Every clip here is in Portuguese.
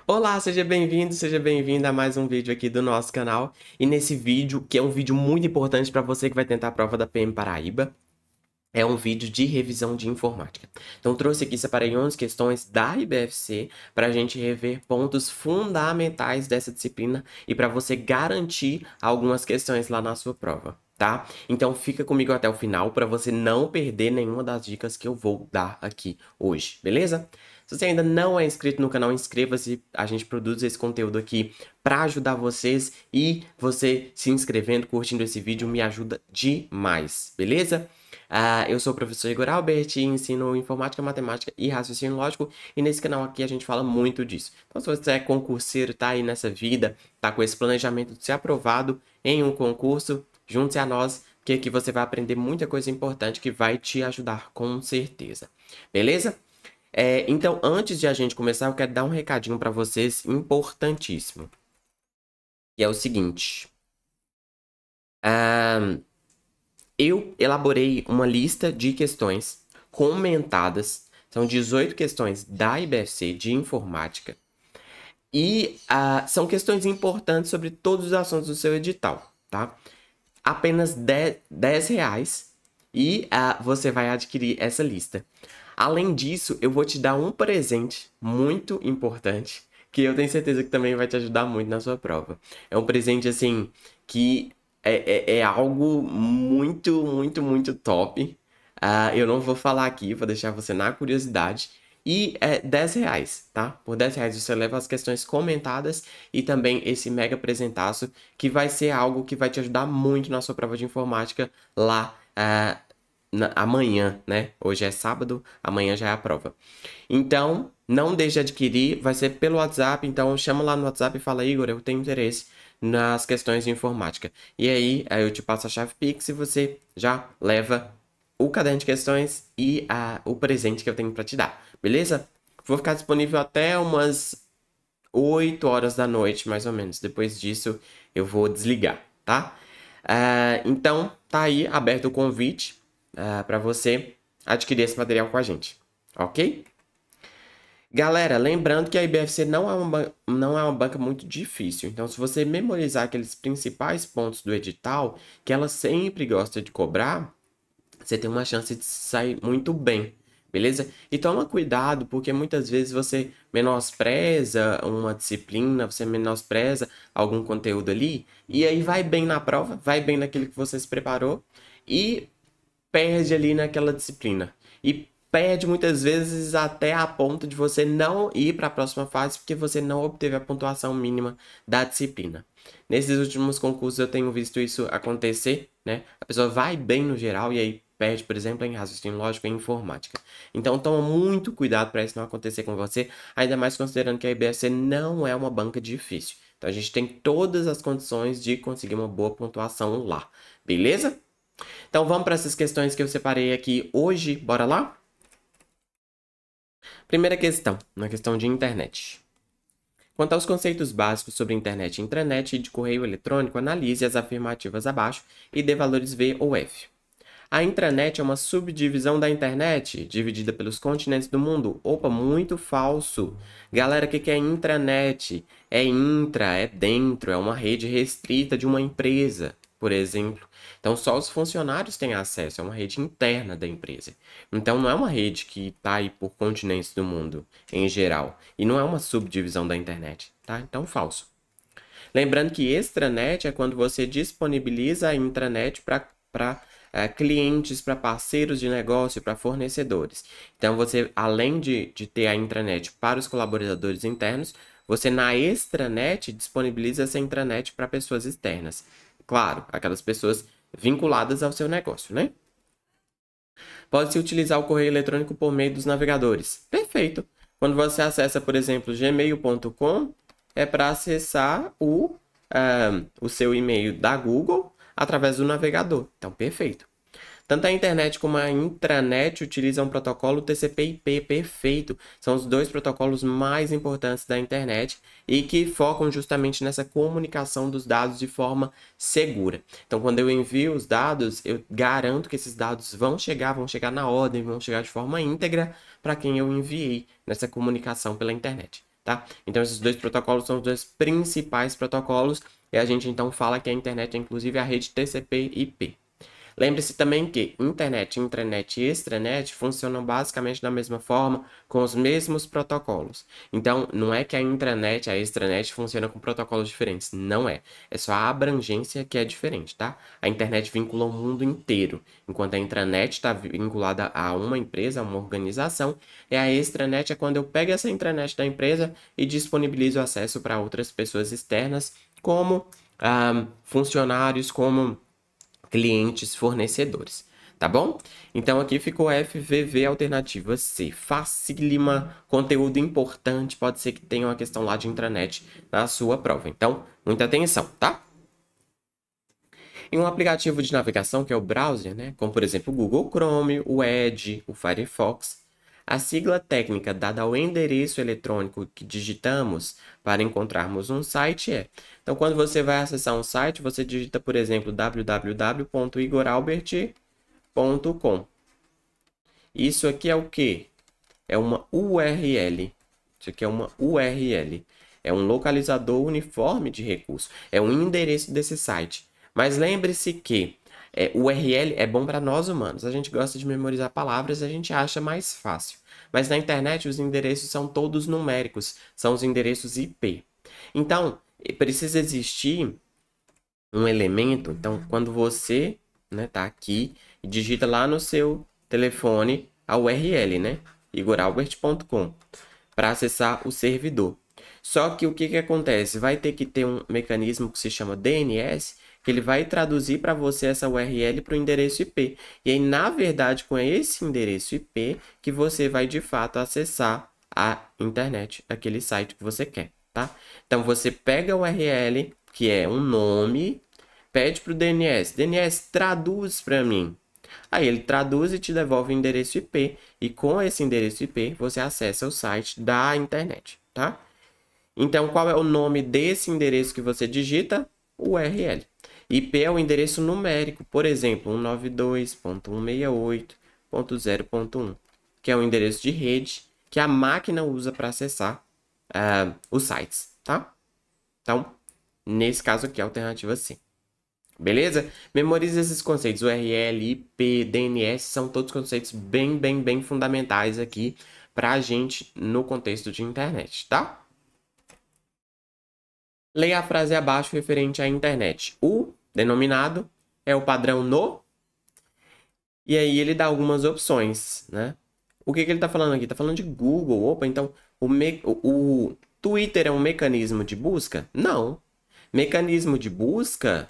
Olá, seja bem-vinda a mais um vídeo aqui do nosso canal. E nesse vídeo, que é um vídeo muito importante para você que vai tentar a prova da PM Paraíba, é um vídeo de revisão de informática. Então, trouxe aqui, separei 11 questões da IBFC para a gente rever pontos fundamentais dessa disciplina e para você garantir algumas questões lá na sua prova, tá? Então, fica comigo até o final para você não perder nenhuma das dicas que eu vou dar aqui hoje, beleza? Se você ainda não é inscrito no canal, inscreva-se. A gente produz esse conteúdo aqui para ajudar vocês e você se inscrevendo, curtindo esse vídeo me ajuda demais, beleza? Eu sou o professor Igor Albert e ensino informática, matemática e raciocínio lógico, e nesse canal aqui a gente fala muito disso. Então, se você é concurseiro, tá aí nessa vida, tá com esse planejamento de ser aprovado em um concurso, junte-se a nós, porque aqui você vai aprender muita coisa importante que vai te ajudar com certeza. Beleza? Então, antes de a gente começar, eu quero dar um recadinho para vocês importantíssimo. E é o seguinte. Eu elaborei uma lista de questões comentadas. São 18 questões da IBFC de informática. E são questões importantes sobre todos os assuntos do seu edital, tá? Apenas R$ 10 e você vai adquirir essa lista. Além disso, eu vou te dar um presente muito importante, que eu tenho certeza que também vai te ajudar muito na sua prova. É um presente, assim, que é algo muito, muito, muito top. Eu não vou falar aqui, vou deixar você na curiosidade. E é R$ 10, tá? Por R$ 10 você leva as questões comentadas e também esse mega presentaço, que vai ser algo que vai te ajudar muito na sua prova de informática lá amanhã, né? Hoje é sábado, amanhã já é a prova. Então, não deixe de adquirir, vai ser pelo WhatsApp, então chama lá no WhatsApp e fala, Igor, eu tenho interesse nas questões de informática. E aí eu te passo a chave Pix e você já leva o caderno de questões e o presente que eu tenho para te dar, beleza? Vou ficar disponível até umas 8 horas da noite, mais ou menos. Depois disso, eu vou desligar, tá? Então, tá aí aberto o convite para você adquirir esse material com a gente, ok? Galera, lembrando que a IBFC não é uma banca muito difícil. Então, se você memorizar aqueles principais pontos do edital, que ela sempre gosta de cobrar, você tem uma chance de sair muito bem, beleza? E toma cuidado, porque muitas vezes você menospreza uma disciplina, você menospreza algum conteúdo ali, e aí vai bem na prova, vai bem naquilo que você se preparou, e perde ali naquela disciplina. E perde muitas vezes até a ponto de você não ir para a próxima fase porque você não obteve a pontuação mínima da disciplina. Nesses últimos concursos eu tenho visto isso acontecer, né? A pessoa vai bem no geral e aí perde, por exemplo, em raciocínio lógico e informática. Então toma muito cuidado para isso não acontecer com você, ainda mais considerando que a IBFC não é uma banca difícil. Então a gente tem todas as condições de conseguir uma boa pontuação lá, beleza? Então vamos para essas questões que eu separei aqui hoje, bora lá? Primeira questão, uma questão de internet. Quanto aos conceitos básicos sobre internet e intranet e de correio eletrônico, analise as afirmativas abaixo e dê valores V ou F. A intranet é uma subdivisão da internet, dividida pelos continentes do mundo. Opa, muito falso. Galera, o que é intranet? É intra, é dentro, é uma rede restrita de uma empresa, por exemplo. Então, só os funcionários têm acesso, é uma rede interna da empresa. Então, não é uma rede que está aí por continentes do mundo, em geral. E não é uma subdivisão da internet, tá? Então, falso. Lembrando que extranet é quando você disponibiliza a intranet para clientes, para parceiros de negócio, para fornecedores. Então, você, além de ter a intranet para os colaboradores internos, você na extranet disponibiliza essa intranet para pessoas externas. Claro, aquelas pessoas vinculadas ao seu negócio, né? Pode-se utilizar o correio eletrônico por meio dos navegadores. Perfeito. Quando você acessa, por exemplo, gmail.com, é para acessar o seu e-mail da Google através do navegador. Então, perfeito. Tanto a internet como a intranet utilizam o protocolo TCP/IP, perfeito. São os dois protocolos mais importantes da internet e que focam justamente nessa comunicação dos dados de forma segura. Então, quando eu envio os dados, eu garanto que esses dados vão chegar na ordem, vão chegar de forma íntegra para quem eu enviei nessa comunicação pela internet. tá? Então, esses dois protocolos são os dois principais protocolos, e a gente então fala que a internet é inclusive a rede TCP/IP. Lembre-se também que internet, intranet e extranet funcionam basicamente da mesma forma, com os mesmos protocolos. Então, não é que a intranet e a extranet funcionam com protocolos diferentes. Não é. É só a abrangência que é diferente, tá? A internet vincula o mundo inteiro, enquanto a intranet está vinculada a uma empresa, a uma organização, e a extranet é quando eu pego essa intranet da empresa e disponibilizo acesso para outras pessoas externas, como funcionários, como clientes, fornecedores, tá bom? Então aqui ficou FVV alternativa C, facílima, conteúdo importante, pode ser que tenha uma questão lá de intranet na sua prova. Então, muita atenção, tá? Em um aplicativo de navegação, que é o browser, né? Como por exemplo o Google Chrome, o Edge, o Firefox, a sigla técnica dada ao endereço eletrônico que digitamos para encontrarmos um site é... Então, quando você vai acessar um site, você digita, por exemplo, www.igoralbert.com. Isso aqui é o quê? É uma URL. Isso aqui é uma URL. É um localizador uniforme de recurso. É um endereço desse site. Mas lembre-se que URL é bom para nós humanos. A gente gosta de memorizar palavras, a gente acha mais fácil. Mas na internet os endereços são todos numéricos, são os endereços IP. Então, precisa existir um elemento. Então, quando você tá aqui e digita lá no seu telefone a URL, né? igoralbert.com, para acessar o servidor. Só que o que acontece? Vai ter que ter um mecanismo que se chama DNS, que ele vai traduzir para você essa URL para o endereço IP. E aí, na verdade, com esse endereço IP, que você vai, de fato, acessar a internet, aquele site que você quer, tá? Então, você pega a URL, que é um nome, pede para o DNS. DNS, traduz para mim. Aí ele traduz e te devolve o endereço IP. E com esse endereço IP, você acessa o site da internet, tá? Então, qual é o nome desse endereço que você digita? URL. IP é o endereço numérico, por exemplo, 192.168.0.1, que é o endereço de rede que a máquina usa para acessar os sites, tá? Então, nesse caso aqui, a alternativa C. Beleza? Memorize esses conceitos. URL, IP, DNS são todos conceitos bem fundamentais aqui para a gente no contexto de internet, tá? Leia a frase abaixo referente à internet. O denominado é o padrão no... E aí ele dá algumas opções, né? O que ele está falando aqui? Está falando de Google. Opa, então o Twitter é um mecanismo de busca? Não. Mecanismo de busca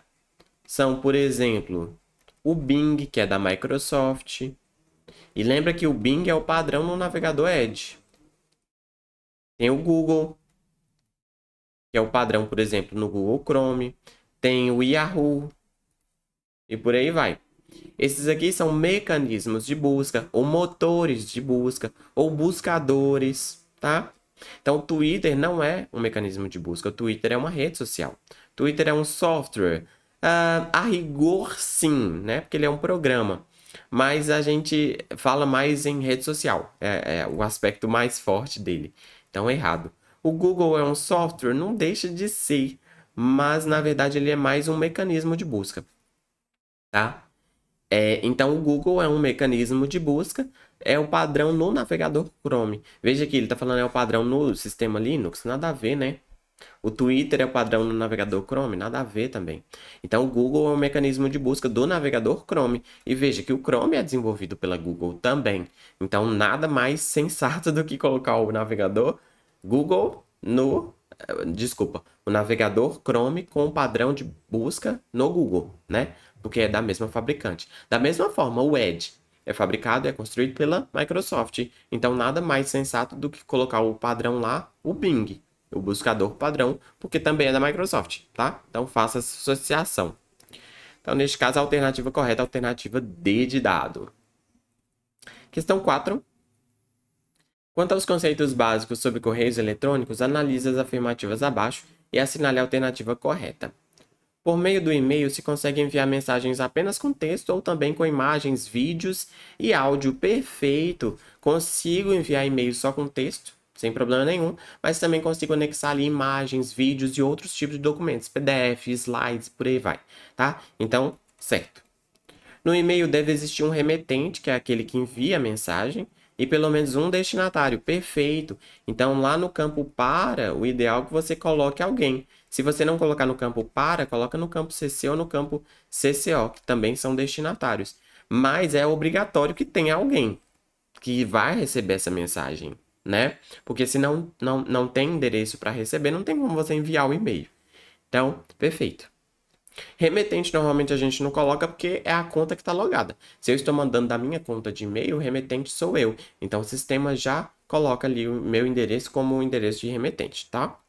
são, por exemplo, o Bing, que é da Microsoft. E lembra que o Bing é o padrão no navegador Edge. Tem o Google, que é o padrão, por exemplo, no Google Chrome. Tem o Yahoo. E por aí vai. Esses aqui são mecanismos de busca, ou motores de busca, ou buscadores, tá? Então, o Twitter não é um mecanismo de busca. O Twitter é uma rede social. Twitter é um software. A rigor, sim, né? Porque ele é um programa. Mas a gente fala mais em rede social. É o aspecto mais forte dele. Então, errado. O Google é um software? Não deixa de ser. Mas, na verdade, ele é mais um mecanismo de busca. Tá? Então, o Google é um mecanismo de busca. É o padrão no navegador Chrome. Veja que ele está falando é o padrão no sistema Linux. Nada a ver, né? O Twitter é o padrão no navegador Chrome, nada a ver também. Então, o Google é um mecanismo de busca do navegador Chrome. E veja que o Chrome é desenvolvido pela Google também. Então, nada mais sensato do que colocar o navegador Google no... Desculpa, o navegador Chrome com o padrão de busca no Google, né? Porque é da mesma fabricante. Da mesma forma, o Edge é fabricado e é construído pela Microsoft. Então, nada mais sensato do que colocar o padrão lá, o Bing, o buscador padrão, porque também é da Microsoft, tá? Então, faça essa associação. Então, neste caso, a alternativa correta é a alternativa D de dado. Questão 4. Quanto aos conceitos básicos sobre correios eletrônicos, analise as afirmativas abaixo e assinale a alternativa correta. Por meio do e-mail, se consegue enviar mensagens apenas com texto ou também com imagens, vídeos e áudio. Perfeito! Consigo enviar e-mail só com texto sem problema nenhum, mas também consigo anexar ali imagens, vídeos e outros tipos de documentos, PDF, slides, por aí vai, tá? Então, certo. No e-mail deve existir um remetente, que é aquele que envia a mensagem, e pelo menos um destinatário. Perfeito. Então, lá no campo para, o ideal é que você coloque alguém. Se você não colocar no campo para, coloca no campo CC ou no campo CCO, que também são destinatários. Mas é obrigatório que tenha alguém que vai receber essa mensagem, né? Porque se não tem endereço para receber, não tem como você enviar o e-mail. Então, perfeito. Remetente normalmente a gente não coloca porque é a conta que está logada. Se eu estou mandando da minha conta de e-mail, o remetente sou eu. Então o sistema já coloca ali o meu endereço como o endereço de remetente, tá?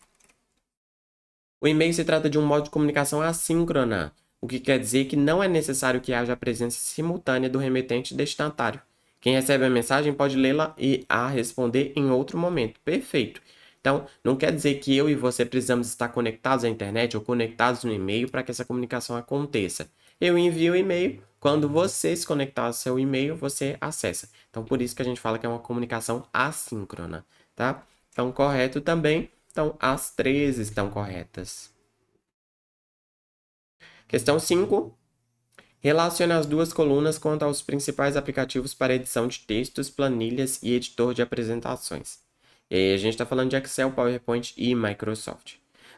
O e-mail se trata de um modo de comunicação assíncrona, o que quer dizer que não é necessário que haja a presença simultânea do remetente e destinatário. Quem recebe a mensagem pode lê-la e a responder em outro momento. Perfeito. Então, não quer dizer que eu e você precisamos estar conectados à internet ou conectados no e-mail para que essa comunicação aconteça. Eu envio o e-mail, quando você se conectar ao seu e-mail, você acessa. Então, por isso que a gente fala que é uma comunicação assíncrona, tá? Então, correto também. Então, as três estão corretas. Questão 5. Relacione as duas colunas quanto aos principais aplicativos para edição de textos, planilhas e editor de apresentações. E aí, a gente está falando de Excel, PowerPoint e Microsoft.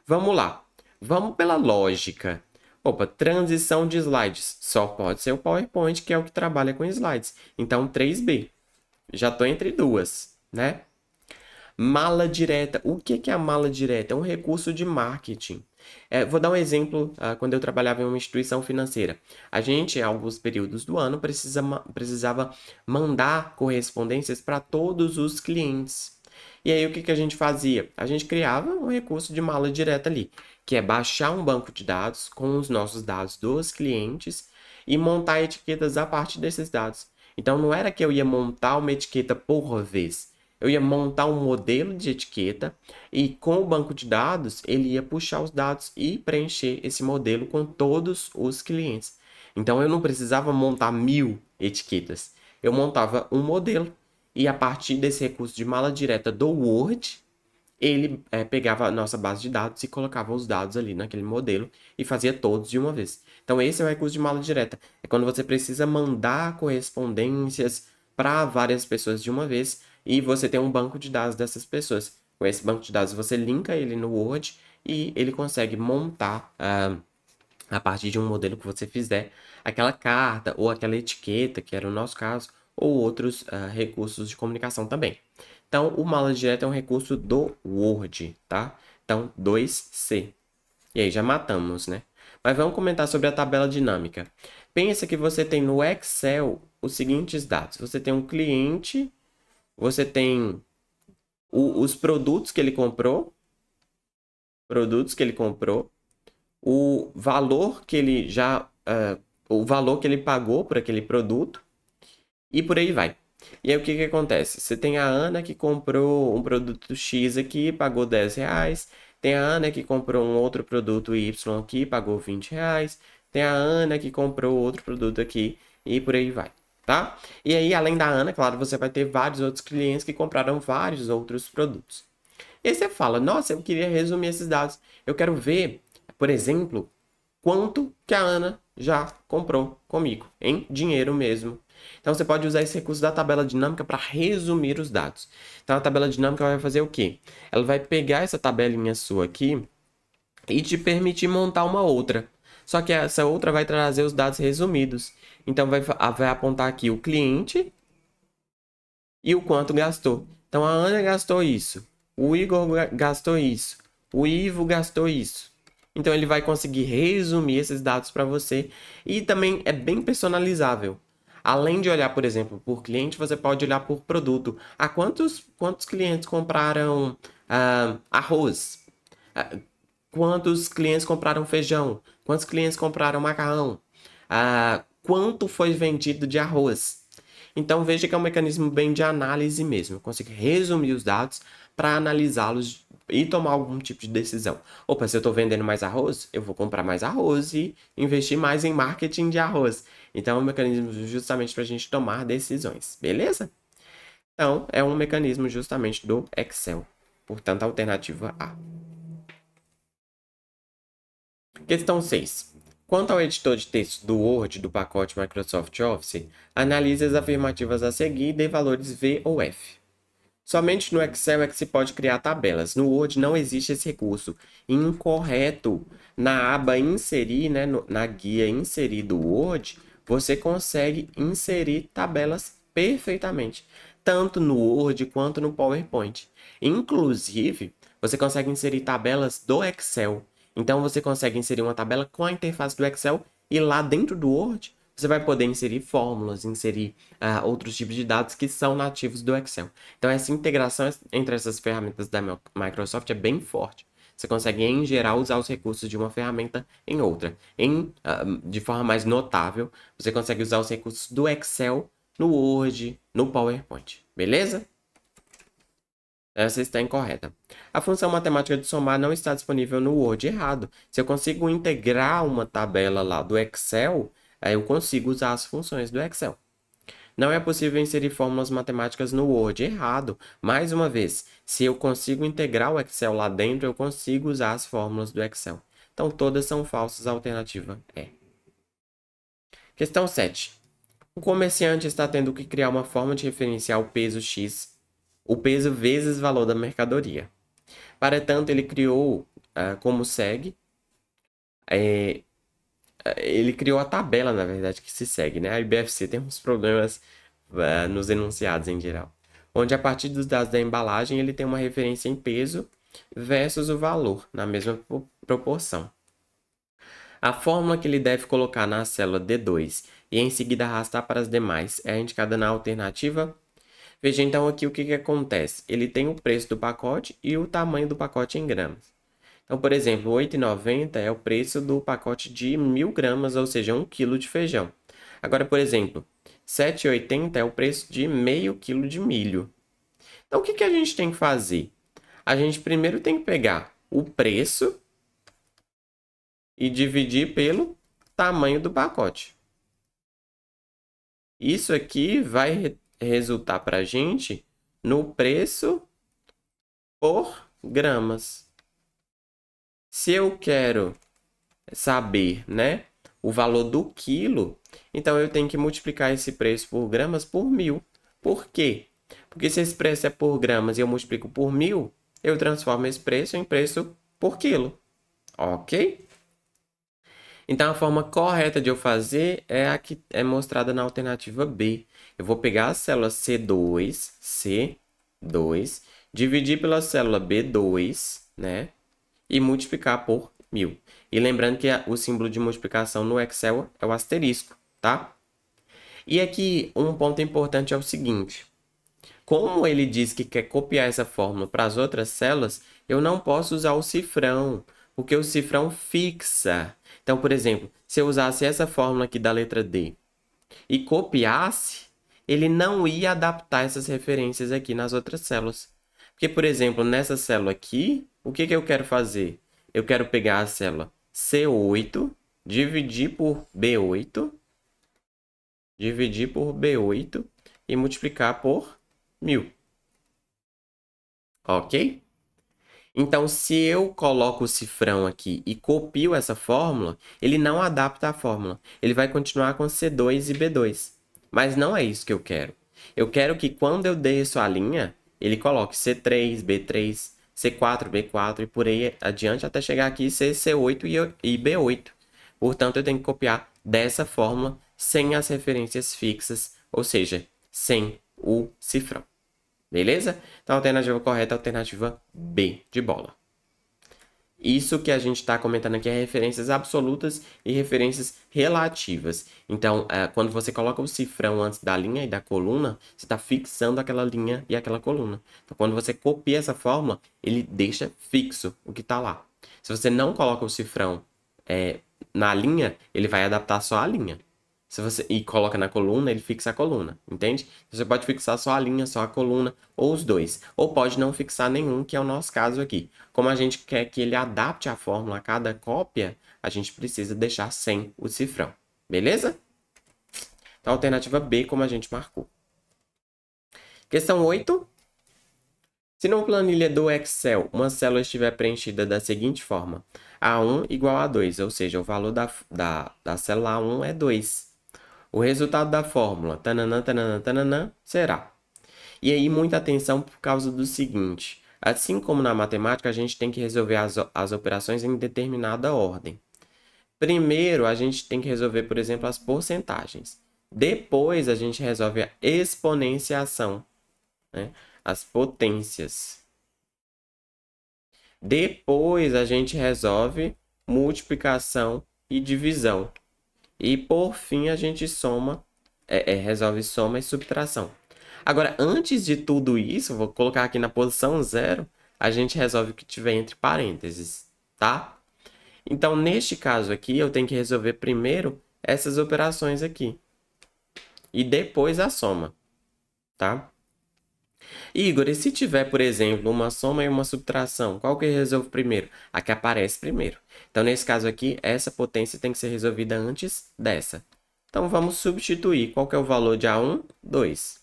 Vamos lá. Vamos pela lógica. Opa, transição de slides. Só pode ser o PowerPoint, que é o que trabalha com slides. Então, 3B. Já estou entre duas, né? Mala direta. O que é a mala direta? É um recurso de marketing. Vou dar um exemplo, quando eu trabalhava em uma instituição financeira. A gente, em alguns períodos do ano, precisava mandar correspondências para todos os clientes. E aí, o que a gente fazia? A gente criava um recurso de mala direta ali, que é baixar um banco de dados com os nossos dados dos clientes e montar etiquetas a partir desses dados. Então, não era que eu ia montar uma etiqueta por vez. Eu ia montar um modelo de etiqueta e com o banco de dados, ele ia puxar os dados e preencher esse modelo com todos os clientes. Então, eu não precisava montar 1000 etiquetas. Eu montava um modelo e a partir desse recurso de mala direta do Word, ele pegava a nossa base de dados e colocava os dados ali naquele modelo e fazia todos de uma vez. Então, esse é o recurso de mala direta. É quando você precisa mandar correspondências para várias pessoas de uma vez e você tem um banco de dados dessas pessoas. Com esse banco de dados, você linka ele no Word e ele consegue montar, a partir de um modelo que você fizer, aquela carta ou aquela etiqueta, que era o nosso caso, ou outros recursos de comunicação também. Então, o mala direta é um recurso do Word, tá? Então, 2C. E aí, já matamos, né? Mas vamos comentar sobre a tabela dinâmica. Pensa que você tem no Excel os seguintes dados. Você tem um cliente, você tem os produtos que ele comprou, o valor que ele o valor que ele pagou por aquele produto e por aí vai. E aí o que acontece? Você tem a Ana que comprou um produto X aqui, pagou R$10. Tem a Ana que comprou um outro produto Y aqui, pagou R$20. Tem a Ana que comprou outro produto aqui e por aí vai, tá? E aí, além da Ana, claro, você vai ter vários outros clientes que compraram vários outros produtos. E aí você fala, nossa, eu queria resumir esses dados. Eu quero ver, por exemplo, quanto que a Ana já comprou comigo, em dinheiro mesmo. Então, você pode usar esse recurso da tabela dinâmica para resumir os dados. Então, a tabela dinâmica vai fazer o quê? Ela vai pegar essa tabelinha sua aqui e te permitir montar uma outra. Só que essa outra vai trazer os dados resumidos. Então, vai apontar aqui o cliente e o quanto gastou. Então, a Ana gastou isso, o Igor gastou isso, o Ivo gastou isso. Então, ele vai conseguir resumir esses dados para você e também é bem personalizável. Além de olhar, por exemplo, por cliente, você pode olhar por produto. Quantos clientes compraram arroz? Quantos clientes compraram feijão? Quantos clientes compraram macarrão? Quanto foi vendido de arroz? Então, veja que é um mecanismo bem de análise mesmo. Eu consigo resumir os dados para analisá-los e tomar algum tipo de decisão. Opa, se eu estou vendendo mais arroz, eu vou comprar mais arroz e investir mais em marketing de arroz. Então, é um mecanismo justamente para a gente tomar decisões, beleza? Então, é um mecanismo justamente do Excel. Portanto, a alternativa A. Questão 6. Quanto ao editor de texto do Word do pacote Microsoft Office, analise as afirmativas a seguir e dê valores V ou F. Somente no Excel é que se pode criar tabelas. No Word não existe esse recurso. Incorreto. Na aba Inserir, né, na guia Inserir do Word, você consegue inserir tabelas perfeitamente, tanto no Word quanto no PowerPoint. Inclusive, você consegue inserir tabelas do Excel. Então, você consegue inserir uma tabela com a interface do Excel e lá dentro do Word, você vai poder inserir fórmulas, inserir outros tipos de dados que são nativos do Excel. Então, essa integração entre essas ferramentas da Microsoft é bem forte. Você consegue, em geral, usar os recursos de uma ferramenta em outra. De forma mais notável, você consegue usar os recursos do Excel no Word, no PowerPoint. Beleza? Essa está incorreta. A função matemática de somar não está disponível no Word. Errado. Se eu consigo integrar uma tabela lá do Excel, aí eu consigo usar as funções do Excel. Não é possível inserir fórmulas matemáticas no Word. Errado. Mais uma vez, se eu consigo integrar o Excel lá dentro, eu consigo usar as fórmulas do Excel. Então, todas são falsas. A alternativa é. Questão 7. O comerciante está tendo que criar uma forma de referenciar o peso X, o peso vezes o valor da mercadoria. Para tanto, ele criou como segue. Ele criou a tabela, na verdade, que se segue, né? A IBFC tem uns problemas nos enunciados em geral. Onde, a partir dos dados da embalagem, ele tem uma referência em peso versus o valor, na mesma proporção. A fórmula que ele deve colocar na célula D2 e em seguida arrastar para as demais é indicada na alternativa. Veja então aqui o que acontece. Ele tem o preço do pacote e o tamanho do pacote em gramas. Então, por exemplo, R$ 8,90 é o preço do pacote de 1.000 gramas, ou seja, 1 kg de feijão. Agora, por exemplo, R$ 7,80 é o preço de meio quilo de milho. Então, o que a gente tem que fazer? A gente primeiro tem que pegar o preço e dividir pelo tamanho do pacote. Isso aqui vai resultar para a gente no preço por gramas. Se eu quero saber, né, o valor do quilo, então eu tenho que multiplicar esse preço por gramas por 1.000. Por quê? Porque se esse preço é por gramas e eu multiplico por 1.000, eu transformo esse preço em preço por quilo. Ok? Então, a forma correta de eu fazer é a que é mostrada na alternativa B. Eu vou pegar a célula C2, dividir pela célula B2, né? E multiplicar por 1.000. E lembrando que o símbolo de multiplicação no Excel é o asterisco, tá? E aqui, um ponto importante é o seguinte. Como ele diz que quer copiar essa fórmula para as outras células, eu não posso usar o cifrão, porque o cifrão fixa. Então, por exemplo, se eu usasse essa fórmula aqui da letra D e copiasse, ele não ia adaptar essas referências aqui nas outras células. Porque, por exemplo, nessa célula aqui, o que eu quero fazer? Eu quero pegar a célula C8, dividir por B8 e multiplicar por 1.000. Ok? Então, se eu coloco o cifrão aqui e copio essa fórmula, ele não adapta a fórmula. Ele vai continuar com C2 e B2. Mas não é isso que eu quero. Eu quero que quando eu desço a linha, ele coloque C3, B3, C4, B4 e por aí adiante até chegar aqui C8 e B8. Portanto, eu tenho que copiar dessa fórmula sem as referências fixas, ou seja, sem o cifrão. Beleza? Então, a alternativa correta é a alternativa B de bola. Isso que a gente está comentando aqui é referências absolutas e referências relativas. Então, quando você coloca o cifrão antes da linha e da coluna, você está fixando aquela linha e aquela coluna. Então, quando você copia essa fórmula, ele deixa fixo o que está lá. Se você não coloca o cifrão na linha, ele vai adaptar só a linha. Se você coloca na coluna, ele fixa a coluna, entende? Você pode fixar só a linha, só a coluna, ou os dois. Ou pode não fixar nenhum, que é o nosso caso aqui. Como a gente quer que ele adapte a fórmula a cada cópia, a gente precisa deixar sem o cifrão. Beleza? Então, a alternativa B, como a gente marcou. Questão 8. Se na planilha do Excel uma célula estiver preenchida da seguinte forma: A1 igual a 2, ou seja, o valor da célula A1 é 2. O resultado da fórmula tananã, tananã, tananã, será. E aí, muita atenção por causa do seguinte. Assim como na matemática, a gente tem que resolver as operações em determinada ordem. Primeiro, a gente tem que resolver, por exemplo, as porcentagens. Depois, a gente resolve a exponenciação, né? As potências. Depois, a gente resolve multiplicação e divisão. E, por fim, a gente resolve soma e subtração. Agora, antes de tudo isso, vou colocar aqui na posição 0, a gente resolve o que tiver entre parênteses, tá? Então, neste caso aqui, eu tenho que resolver primeiro essas operações aqui. E depois a soma, tá? Igor, e se tiver, por exemplo, uma soma e uma subtração, qual que eu resolvo primeiro? A que aparece primeiro. Então, nesse caso aqui, essa potência tem que ser resolvida antes dessa. Então, vamos substituir. Qual que é o valor de A1? 2.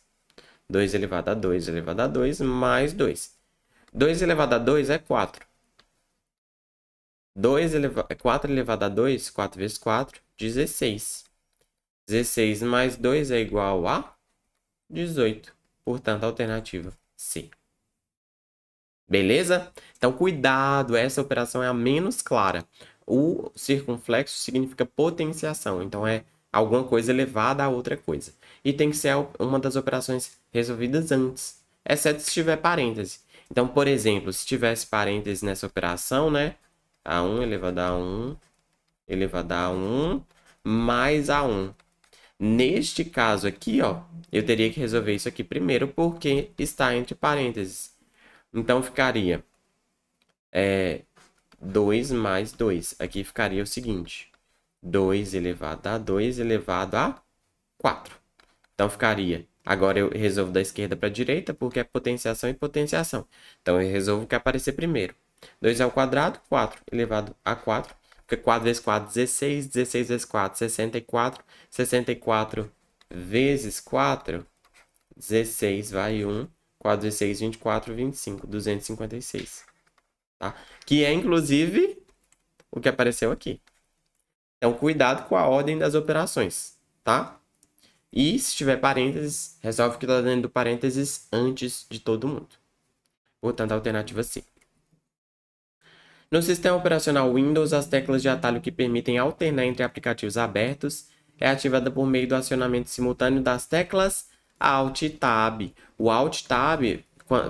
2 elevado a 2 elevado a 2 mais 2. 2 elevado a 2 é 4. 4 elevado a 2, 4 vezes 4, 16. 16 mais 2 é igual a 18. Portanto, a alternativa C. Beleza? Então, cuidado, essa operação é a menos clara. O circunflexo significa potenciação, então é alguma coisa elevada a outra coisa. E tem que ser uma das operações resolvidas antes, exceto se tiver parêntese. Então, por exemplo, se tivesse parêntese nessa operação, né? A1 elevado a 1 elevado a 1 mais A1. Neste caso aqui, ó, eu teria que resolver isso aqui primeiro, porque está entre parênteses. Então, ficaria 2 mais 2. Aqui ficaria o seguinte: 2 elevado a 2 elevado a 4. Então, ficaria... Agora, eu resolvo da esquerda para a direita, porque é potenciação e potenciação. Então, eu resolvo o que aparecer primeiro. 2 ao quadrado, 4 elevado a 4. Porque 4 vezes 4, 16. 16 vezes 4, 64. 64 vezes 4, 16 vai 1. 4 vezes 6, 24, 25. 256. Tá? Que é, inclusive, o que apareceu aqui. Então, cuidado com a ordem das operações, tá? E, se tiver parênteses, resolve o que está dentro do parênteses antes de todo mundo. Portanto, a alternativa C. No sistema operacional Windows, as teclas de atalho que permitem alternar entre aplicativos abertos é ativada por meio do acionamento simultâneo das teclas Alt e Tab. O Alt Tab,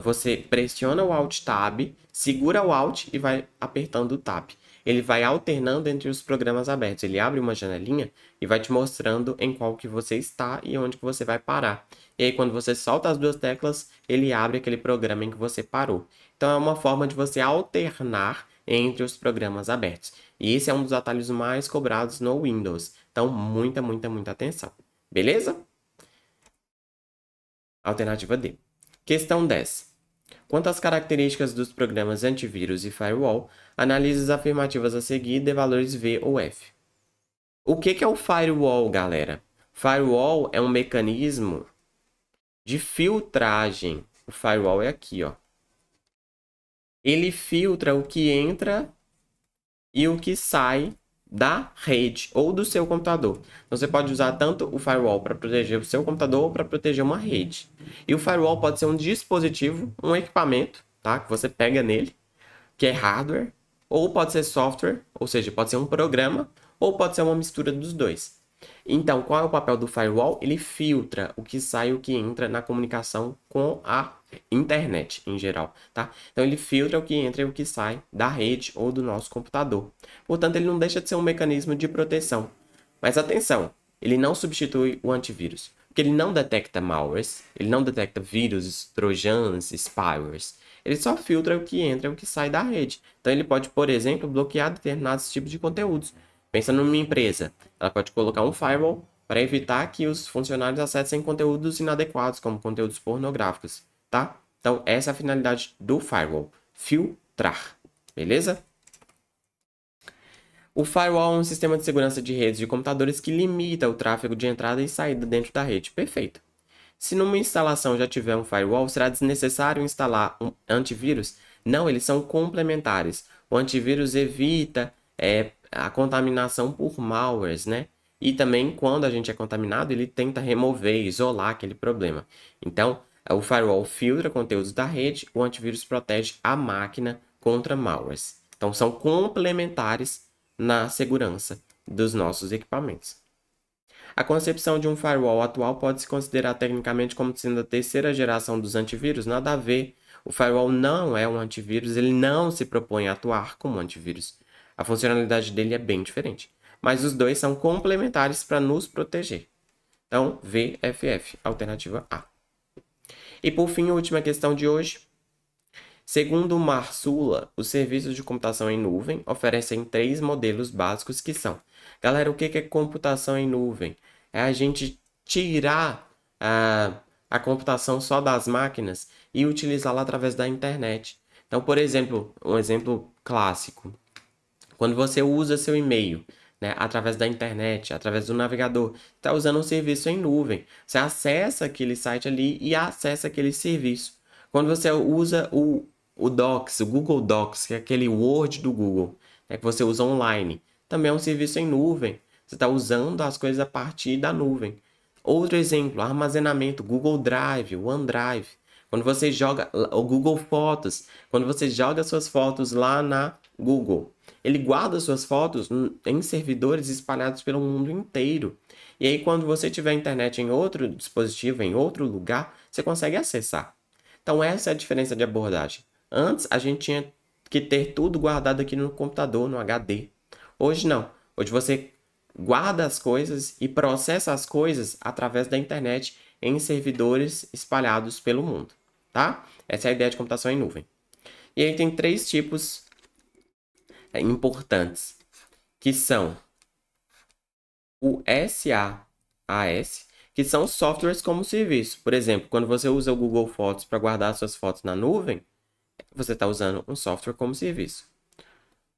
você pressiona o Alt Tab, segura o Alt e vai apertando o Tab. Ele vai alternando entre os programas abertos. Ele abre uma janelinha e vai te mostrando em qual que você está e onde que você vai parar. E aí, quando você solta as duas teclas, ele abre aquele programa em que você parou. Então, é uma forma de você alternar entre os programas abertos. E esse é um dos atalhos mais cobrados no Windows. Então, muita, muita, muita atenção. Beleza? Alternativa D. Questão 10. Quanto às características dos programas antivírus e firewall, analise as afirmativas a seguir e dê valores V ou F. O que é o firewall, galera? Firewall é um mecanismo de filtragem. O firewall é aqui, ó. Ele filtra o que entra e o que sai da rede ou do seu computador. Você pode usar tanto o firewall para proteger o seu computador ou para proteger uma rede. E o firewall pode ser um dispositivo, um equipamento, tá? Que você pega nele, que é hardware, ou pode ser software, ou seja, pode ser um programa, ou pode ser uma mistura dos dois. Então, qual é o papel do firewall? Ele filtra o que sai e o que entra na comunicação com a internet em geral, tá? Então, ele filtra o que entra e o que sai da rede ou do nosso computador. Portanto, ele não deixa de ser um mecanismo de proteção. Mas atenção, ele não substitui o antivírus, porque ele não detecta malwares, ele não detecta vírus, trojans, spywares. Ele só filtra o que entra e o que sai da rede. Então, ele pode, por exemplo, bloquear determinados tipos de conteúdos. Pensa numa empresa, ela pode colocar um firewall para evitar que os funcionários acessem conteúdos inadequados, como conteúdos pornográficos, tá? Então, essa é a finalidade do firewall, filtrar, beleza? O firewall é um sistema de segurança de redes de computadores que limita o tráfego de entrada e saída dentro da rede, perfeito. Se numa instalação já tiver um firewall, será desnecessário instalar um antivírus? Não, eles são complementares. O antivírus evita a contaminação por malwares, né? E também, quando a gente é contaminado, ele tenta remover, isolar aquele problema. Então, o firewall filtra conteúdos da rede, o antivírus protege a máquina contra malwares. Então, são complementares na segurança dos nossos equipamentos. A concepção de um firewall atual pode se considerar tecnicamente como sendo a terceira geração dos antivírus? Nada a ver. O firewall não é um antivírus, ele não se propõe a atuar como antivírus. A funcionalidade dele é bem diferente. Mas os dois são complementares para nos proteger. Então, VFF, alternativa A. E por fim, a última questão de hoje. Segundo o Marsula, os serviços de computação em nuvem oferecem 3 modelos básicos que são. Galera, o que é computação em nuvem? É a gente tirar a computação só das máquinas e utilizá-la através da internet. Então, por exemplo, um exemplo clássico. Quando você usa seu e-mail, né, através da internet, através do navegador, está usando um serviço em nuvem. Você acessa aquele site ali e acessa aquele serviço. Quando você usa o Docs, o Google Docs, que é aquele Word do Google, né, que você usa online, também é um serviço em nuvem. Você está usando as coisas a partir da nuvem. Outro exemplo, armazenamento, Google Drive, OneDrive. Quando você joga o Google Fotos, quando você joga suas fotos lá na Google, ele guarda suas fotos em servidores espalhados pelo mundo inteiro. E aí, quando você tiver internet em outro dispositivo, em outro lugar, você consegue acessar. Então, essa é a diferença de abordagem. Antes, a gente tinha que ter tudo guardado aqui no computador, no HD. Hoje, não. Hoje, você guarda as coisas e processa as coisas através da internet em servidores espalhados pelo mundo, tá? Essa é a ideia de computação em nuvem. E aí tem 3 tipos importantes, que são o SaaS, que são softwares como serviço. Por exemplo, quando você usa o Google Fotos para guardar suas fotos na nuvem, você está usando um software como serviço.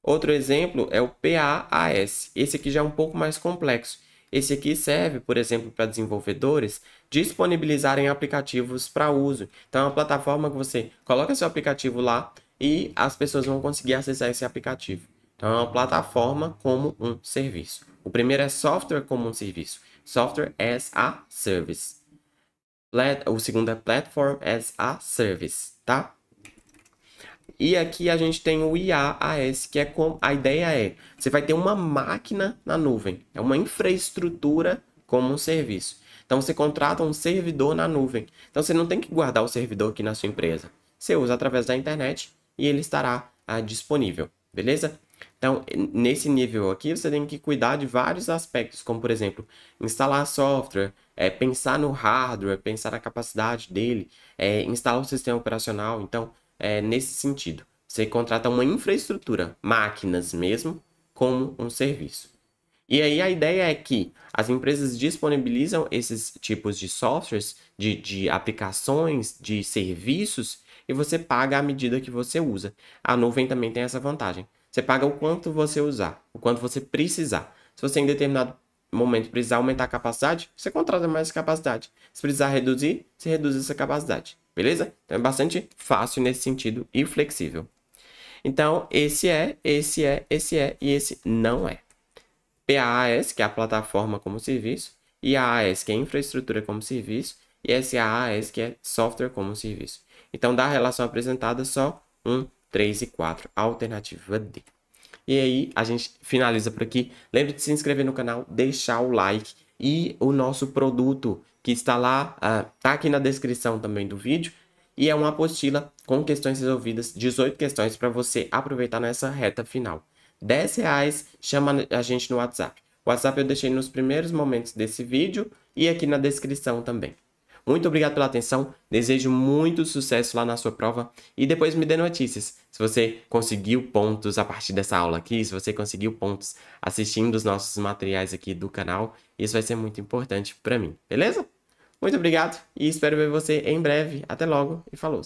Outro exemplo é o PaaS. Esse aqui já é um pouco mais complexo. Esse aqui serve, por exemplo, para desenvolvedores disponibilizarem aplicativos para uso. Então, é uma plataforma que você coloca seu aplicativo lá e as pessoas vão conseguir acessar esse aplicativo. Então, é uma plataforma como um serviço. O primeiro é software como um serviço. Software as a Service. O segundo é Platform as a Service, tá? E aqui a gente tem o IaaS, que é como a ideia é, você vai ter uma máquina na nuvem, é uma infraestrutura como um serviço. Então você contrata um servidor na nuvem. Então você não tem que guardar o servidor aqui na sua empresa. Você usa através da internet e ele estará disponível, beleza? Então, nesse nível aqui, você tem que cuidar de vários aspectos, como, por exemplo, instalar software, pensar no hardware, pensar na capacidade dele, instalar o sistema operacional. Então, nesse sentido, você contrata uma infraestrutura, máquinas mesmo, como um serviço. E aí a ideia é que as empresas disponibilizam esses tipos de softwares, de aplicações, de serviços, e você paga à medida que você usa. A nuvem também tem essa vantagem. Você paga o quanto você usar, o quanto você precisar. Se você em determinado momento precisar aumentar a capacidade, você contrata mais capacidade. Se precisar reduzir, você reduz essa capacidade. Beleza? Então é bastante fácil nesse sentido e flexível. Então, esse é e esse não é. PaaS, que é a plataforma como serviço, IaaS, que é infraestrutura como serviço, e SaaS, que é software como serviço. Então, da relação apresentada, só 1, 3 e 4, alternativa D. E aí, a gente finaliza por aqui. Lembre de se inscrever no canal, deixar o like e o nosso produto que está lá, tá aqui na descrição também do vídeo. E é uma apostila com questões resolvidas, 18 questões para você aproveitar nessa reta final. R$10, chama a gente no WhatsApp. O WhatsApp eu deixei nos primeiros momentos desse vídeo e aqui na descrição também. Muito obrigado pela atenção, desejo muito sucesso lá na sua prova e depois me dê notícias. Se você conseguiu pontos a partir dessa aula aqui, se você conseguiu pontos assistindo os nossos materiais aqui do canal, isso vai ser muito importante para mim, beleza? Muito obrigado e espero ver você em breve. Até logo e falou!